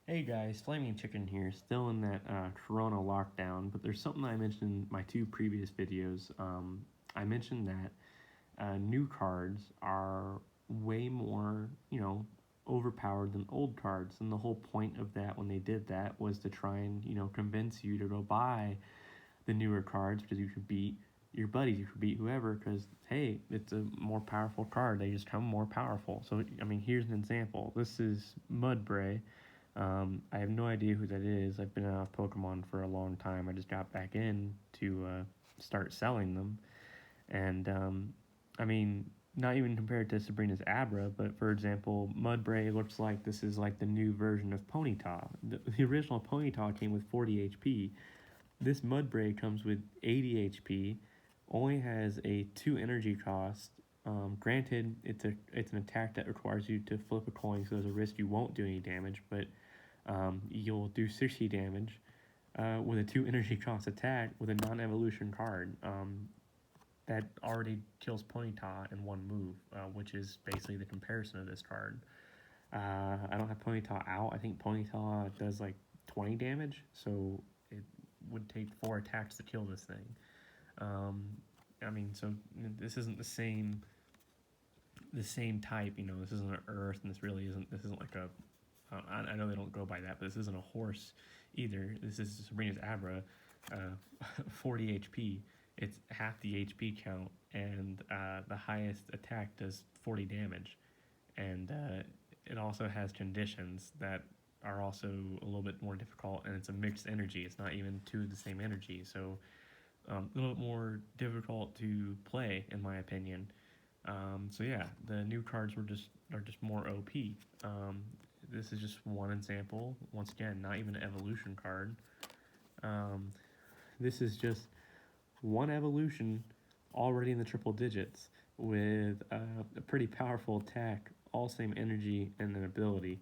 Hey guys, Flaming Chicken here, still in that Corona lockdown, but there's something I mentioned in my two previous videos. I mentioned that new cards are way more, overpowered than old cards, and the whole point of that when they did that was to try and, convince you to go buy the newer cards because you could beat your buddies, you could beat whoever, because hey, it's a more powerful card. They just come more powerful. So, I mean, here's an example. This is Mudbray. I have no idea who that is. I've been out of Pokemon for a long time. I just got back in to start selling them. And, I mean, not even compared to Sabrina's Abra, but for example, Mudbray looks like this is like the new version of Ponyta. The original Ponyta came with 40 HP. This Mudbray comes with 80 HP, only has a 2 energy cost. Granted, it's an attack that requires you to flip a coin, so there's a risk you won't do any damage, but you'll do 60 damage with a 2 energy cost attack with a non evolution card. That already kills Ponyta in one move, which is basically the comparison of this card. I don't have Ponyta out. I think Ponyta does like 20 damage, so it would take 4 attacks to kill this thing. Um, I mean, so this isn't the same type. This isn't an Earth, and this really isn't. This isn't like a I know they don't go by that, but this isn't a horse either. This is Sabrina's Abra, 40 HP. It's half the HP count, and the highest attack does 40 damage. And it also has conditions that are also a little bit more difficult, and it's a mixed energy. It's not even two of the same energy, so a little bit more difficult to play, in my opinion. So yeah, the new cards are just more OP. This is just one example. Once again, not even an evolution card. Um, this is just one evolution already in the triple digits with a pretty powerful attack, all same energy and an ability.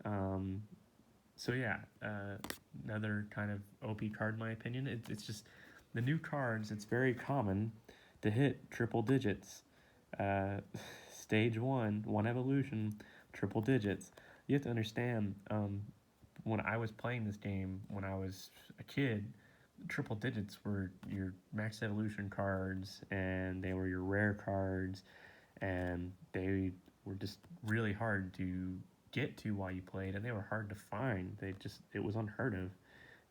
Um, so yeah, another kind of OP card in my opinion. It's just the new cards. It's very common to hit triple digits. Uh, stage one evolution, triple digits. You have to understand. When I was playing this game when I was a kid, triple digits were your max evolution cards, and they were your rare cards, and they were just really hard to get to while you played, and they were hard to find. It was unheard of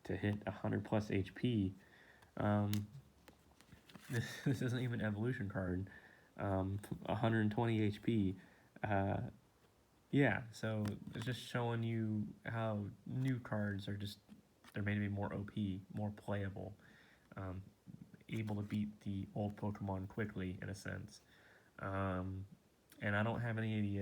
to hit 100 plus HP. Um, this isn't even an evolution card. 120 HP. Uh, yeah, so it's just showing you how new cards are just they're made to be more OP, more playable, um, able to beat the old Pokemon quickly in a sense. Um, and I don't have any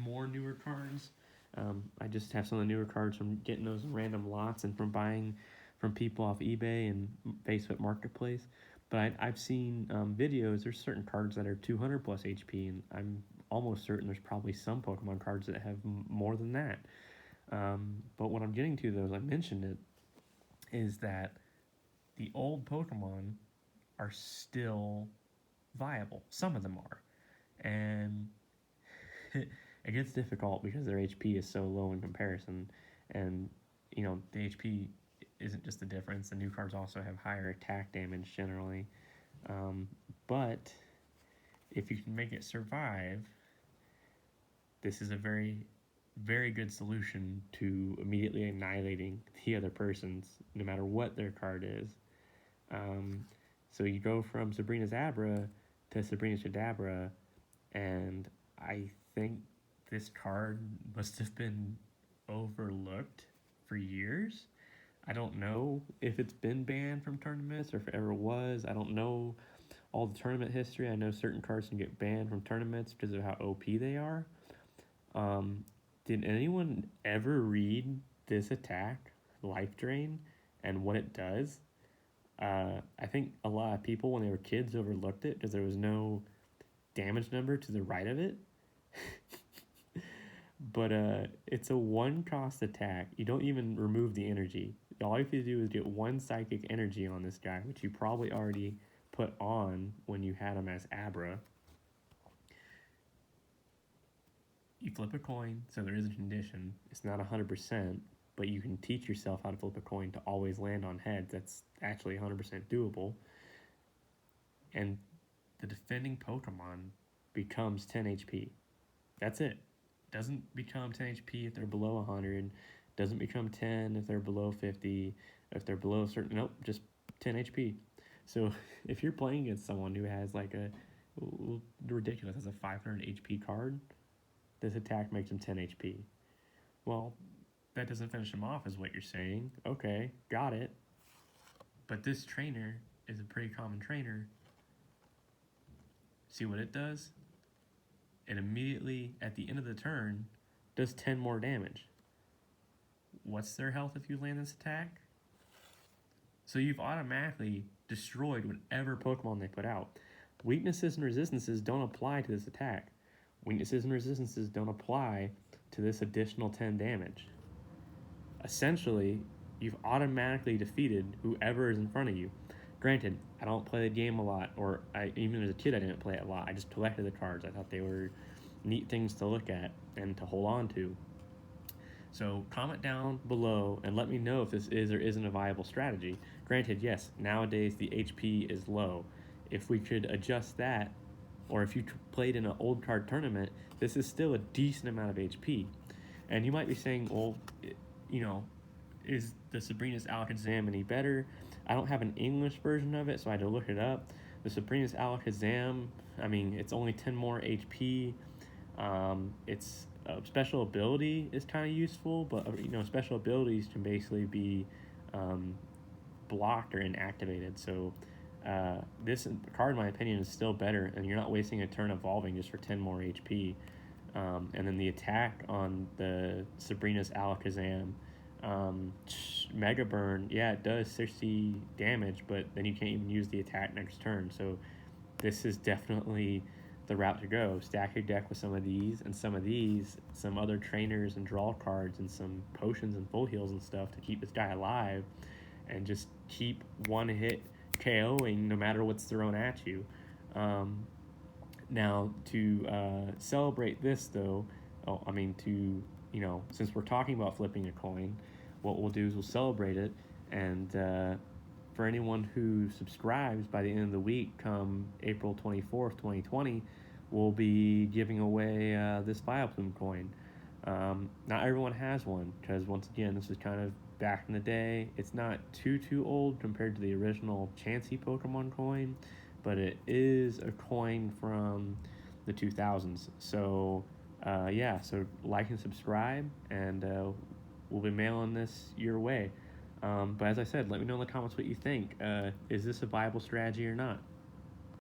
more newer cards. I just have some of the newer cards from getting those in random lots and from buying from people off eBay and Facebook Marketplace. But I've seen videos. There's certain cards that are 200 plus HP, and I'm almost certain there's probably some Pokemon cards that have more than that. But what I'm getting to, though, as I mentioned it, is that the old Pokemon are still viable. Some of them are. And it gets difficult because their HP is so low in comparison. And, the HP isn't just the difference. The new cards also have higher attack damage generally. But if you can make it survive, this is a very, very good solution to immediately annihilating the other person's, no matter what their card is. So you go from Sabrina's Abra to Sabrina's Kadabra, and I think this card must have been overlooked for years. I don't know if it's been banned from tournaments or if it ever was. I don't know all the tournament history. I know certain cards can get banned from tournaments because of how OP they are. Um, did anyone ever read this attack, Life Drain, and what it does? I think a lot of people, when they were kids, overlooked it because there was no damage number to the right of it. But it's a one cost attack. You don't even remove the energy. All you have to do is get one psychic energy on this guy, which you probably already put on when you had him as Abra. You flip a coin, so there is a condition. It's not 100%, but you can teach yourself how to flip a coin to always land on heads. That's actually 100% doable. And the defending Pokemon becomes 10 HP. That's it. Doesn't become 10 HP if they're below 100. Doesn't become 10 if they're below 50. If they're below a certain, nope, just 10 HP. So if you're playing against someone who has like a ridiculous as a 500 HP card, this attack makes him 10 HP. Well, that doesn't finish him off, is what you're saying. Okay, got it. But this trainer is a pretty common trainer. See what it does? It immediately, at the end of the turn, does 10 more damage. What's their health if you land this attack? So you've automatically destroyed whatever Pokemon they put out. Weaknesses and resistances don't apply to this attack. Weaknesses and resistances don't apply to this additional 10 damage. Essentially, you've automatically defeated whoever is in front of you. Granted, I don't play the game a lot, or even as a kid I didn't play it a lot. I just collected the cards. I thought they were neat things to look at and to hold on to. So comment down below and let me know if this is or isn't a viable strategy. Granted, yes, nowadays the HP is low. If we could adjust that, or if you played in an old card tournament, this is still a decent amount of HP. And you might be saying, well, is the Sabrina's Alakazam any better? I don't have an English version of it, so I had to look it up. The Sabrina's Alakazam, it's only 10 more HP. Its special ability is kind of useful, but special abilities can basically be blocked or inactivated. So this card, in my opinion, is still better, and you're not wasting a turn evolving just for 10 more HP. And then the attack on the Sabrina's Alakazam, Mega Burn, yeah, it does 60 damage, but then you can't even use the attack next turn. So this is definitely the route to go. Stack your deck with some of these, and some other trainers and draw cards, and some potions and full heals and stuff to keep this guy alive, and just keep one hit KOing no matter what's thrown at you. Now, to celebrate this, though, since we're talking about flipping a coin, what we'll do is we'll celebrate it, and for anyone who subscribes by the end of the week, come April 24th, 2020, we'll be giving away this Vileplume coin. Not everyone has one, because once again, this is kind of back in the day. It's not too old compared to the original Chansey Pokemon coin, but it is a coin from the 2000s. So so like and subscribe, and we'll be mailing this your way. But as I said, let me know in the comments what you think. Is this a viable strategy or not?